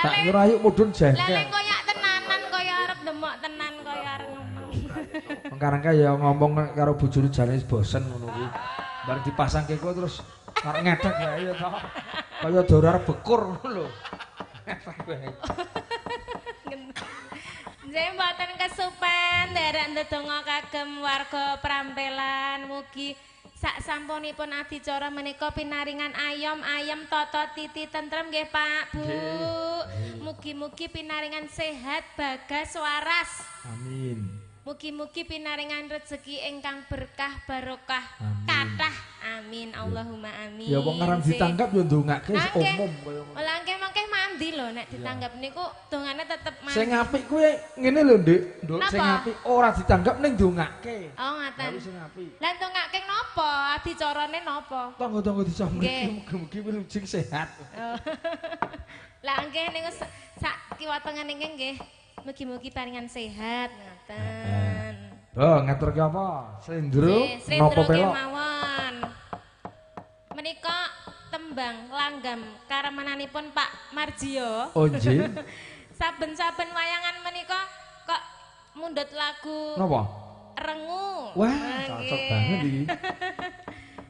Tak kira ayo mudhun jengkel. Lah koyak tenanan kaya arep demok tenan kaya arep ngomong. Karangka ya ngomong karo bojone jane bosen ngono kuwi. Bar dipasangke kok terus arep ngethek wae ya to. Kaya dora arep bekur ngono lho. Ngethek wae. Nggih mboten kesupen nderek ndedonga kagem warga Prampelan mugi sak sampunipun adicara menika pinaringan ayam toto titi tentrem nggih Pak Bu. Mugi-mugi pinaringan sehat bagas waras. Amin. Mugi-mugi pinaringan rezeki ingkang berkah barokah kathah. Amin. Allahumma amin. Ya wong aran ditangkap ya ndongake umum kaya ngono. Lah nggih mangke mandi lho nek ditanggap niku dongane tetep mandi. Sing apik kuwi ngene lho, Dik. Nduk sing apik ora ditanggap ning ndongake. Oh ngaten. Kuwi sing apik. Lah ndongake napa? Adicarane napa? Tangga-tangga dicamriki mugi-mugi wilujeng sehat. Lah nggih niku sak kiwa tengen nggih. Mugi-mugi paringan sehat ngaten. Oh, ngaturke apa? Slendro napa pelok? Mawon. Menika tembang langgam karemananipun Pak Marjio. Oh nggih. Saben-saben wayangan menika kok mundhut lagu Napa? Rengu. Wah, cocok banget iki.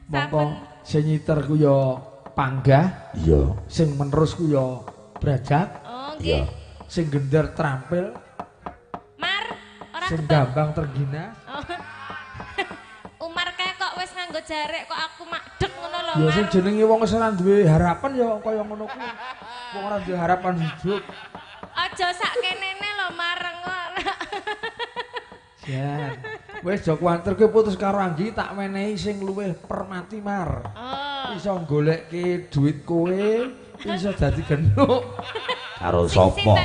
Mongko sing nyiter ku ya Panggah, iya. Sing menerus ku ya Brajak. Oh nggih. Sing gender trampil. Mar, ora sing gambang tergina. Oh. Umar kae kok wis nganggo jarek kok aku makdek ngono lho. Ya sing jenenge wong wis ora duwe harapan ya kaya ngono kuwi. Wong ora duwe harapan hidup. Aja sak kenene lho mareng kok. Jan. Wis Joko Anter kowe putus karo Anggi tak menehi sing luwih permati Mar. Oh. Iso goleki duit kowe, iso dadi genuk. Karo sapa?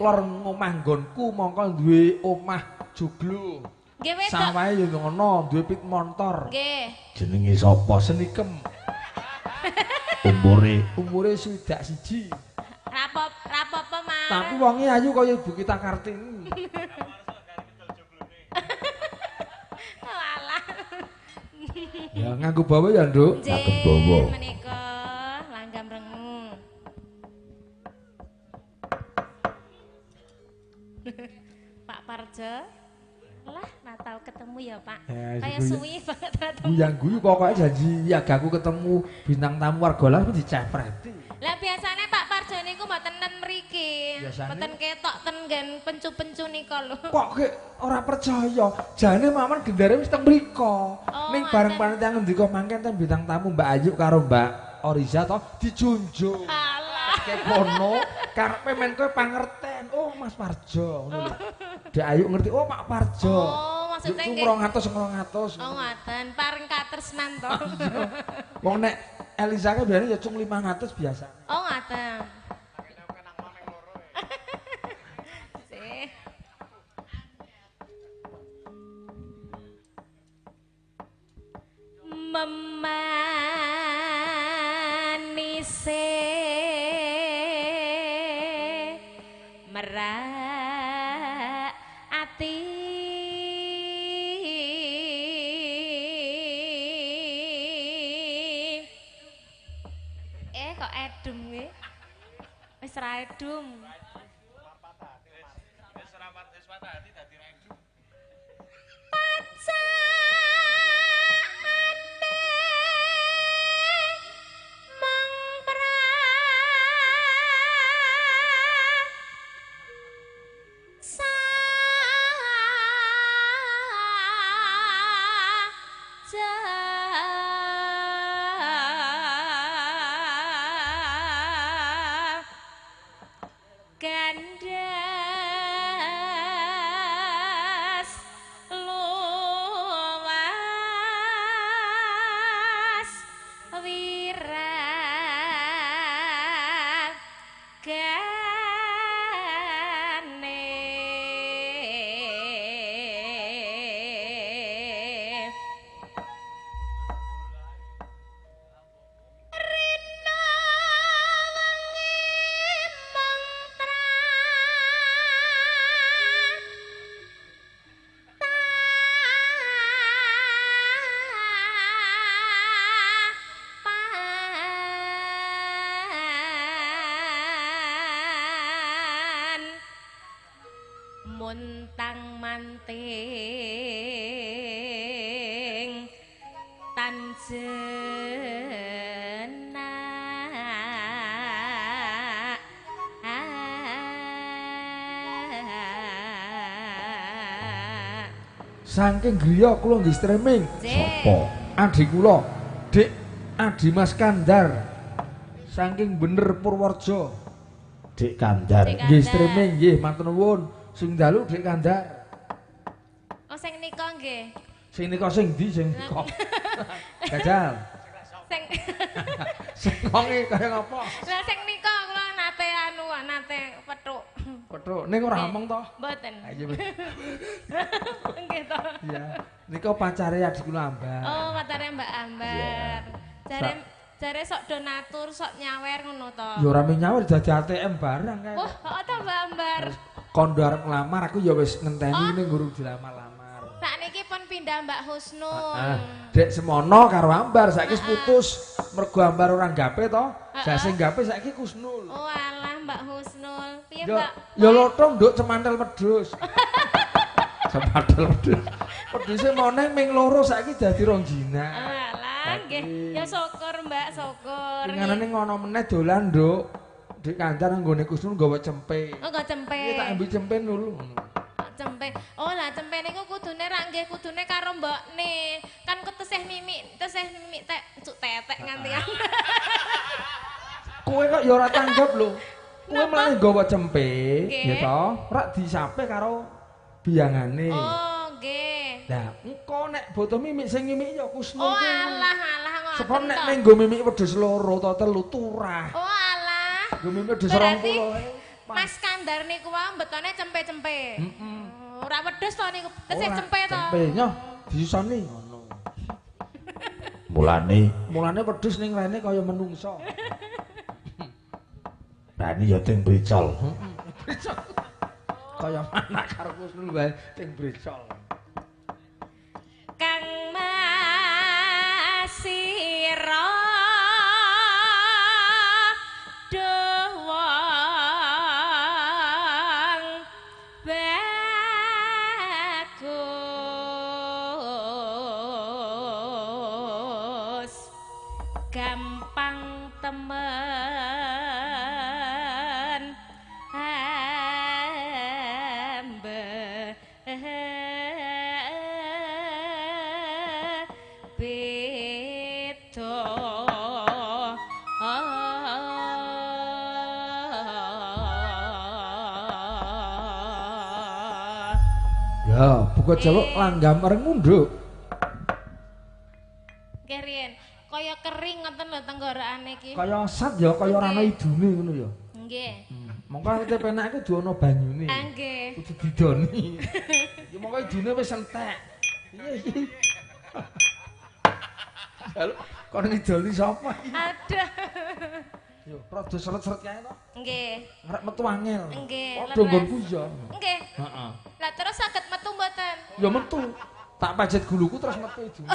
Lor omah nggonku mongko duwe omah joglo. Nggih wedok. Sawahe ya ngono, duwe pit montor. Nggih. Jenenge sapa? Senikem. Umure swidak siji. Rapopo, Mas. Tapi wonge ayu kaya Ibu Kita Kartini. Walah. Ya nganggo bawa ya, Nduk. Nganggo bawa. Menika langgam rengu. Pak Parjo. Lah, Natal ketemu ya, Pak. Kayak suwi banget ketemu. Guyang guyu pokoknya janji ya aku ketemu bintang tamu warga lah dicepreti. Lah biasanya Pak Parjo niku mboten ten mriki. Mboten ketok ten nggen pencu-pencu nika lho. Kok ke ora percaya? Jane maman gendare wis teng mriko. Ning bareng panitia ngendika mangken ten bintang tamu Mbak Ayu karo Mbak Oriza to dijunjung. Alah. Kepono karepe men kowe pangerten. Oh Mas Parjo ngono lho. Dek Ayu ngerti oh Pak Parjo. Oh maksudnya nggih 200. Oh ngaten pareng katresnan to. Wong nek Elisa kan biasanya ya cung 500 biasa. Oh ngaten. Sih. Memanise merak ati kok edum nggih wis ra edum muntang manting tanjena saking griya kula nggih streaming. Sopo? Adi kula, Dik Adi Mas Kandar. Saking bener Purworejo. Dik Kandar. Dik Nggih streaming nggih, matur nuwun. Sing dalu Dik Kandar. oh sing nika nggih Sing nika sing ndi sing nika? Gajal. sing Sing wonge kaya ngapa? lah sing nika kula nate anu nate petuk Petruk ning ora ngomong to. mboten Ha iya. nggih to Iya. Nika pacare adik kula Ambar. oh matare Mbak Ambar jare Sa- jare sok donatur sok nyawer ngono to Ya ora mung nyawer dadi ATM barang kae. wah kok to Mbak Ambar Kondo arep nglamar aku ya wis ngenteni ning guru dilamar-lamar. sakniki pun pindah Mbak Husnul Dek semono karo Ambar saiki wis putus mergo Ambar ora gape to. Lah sing gape saiki Kusnul. oh alah Mbak Husnul piye Ya Mbak ya lotong nduk cemantel wedhus. Cemantel wedhus. Wedhuse moneng ming loro saiki dadi rong jina. alah nggih ya syukur Mbak syukur Pinganane ngono meneh dolan nduk. Dik Kandar nggone Kusnul nggawa cempe. oh kok cempe Iki tak ambil cempe dulu. cempe oh lah cempe niku kudune ra nggih kudune karo mbokne kan ketesih mimik tek cuk tetek nganti Kowe kok ya ora tanggap lho. Kowe mlane nggawa cempe, Nggih. ya to? Rak disape karo biyangane. oh nggih Lah, engko nek boto mimik sing mimik ya Kusnul. oh kuwi. alah ngoten Sebab nek to. ning nggo mimik wedhus loro to telu turah. oh alah Nggo mimik wedhus berarti 20. Mas Kandar niku wae mbetone cempe-cempe ora wedhus to niku tesih Ora, cempe to Cempe nyoh disoni ngono. Mulane Wedhus ning rene kaya menungso. rani ya ting bricol. Kaya anak karo Kusnul wae ting brecol. Kang Masira Dewang bagus gampang temen beda Ya, buka jaluk langgam areng ngunduk. Kerian kaya kering ngoten lho tenggorokan iki Kaya sat ya, kaya ora ana idune ngono ya. nggih Mongko nek penak iku duwe ana banyune. nggih Kudu didoni. Ya mongko idune wis entek. Iya iki. Jaluk kon ngidoli sapa iki? aduh Yo, rada seret-seret kae to. nggih Arep metu angel. Nggih, Padha leres. nggonku ya. nggih Heeh. lah terus saged metu mboten Ya metu. Tak pajet guluku terus metu idune.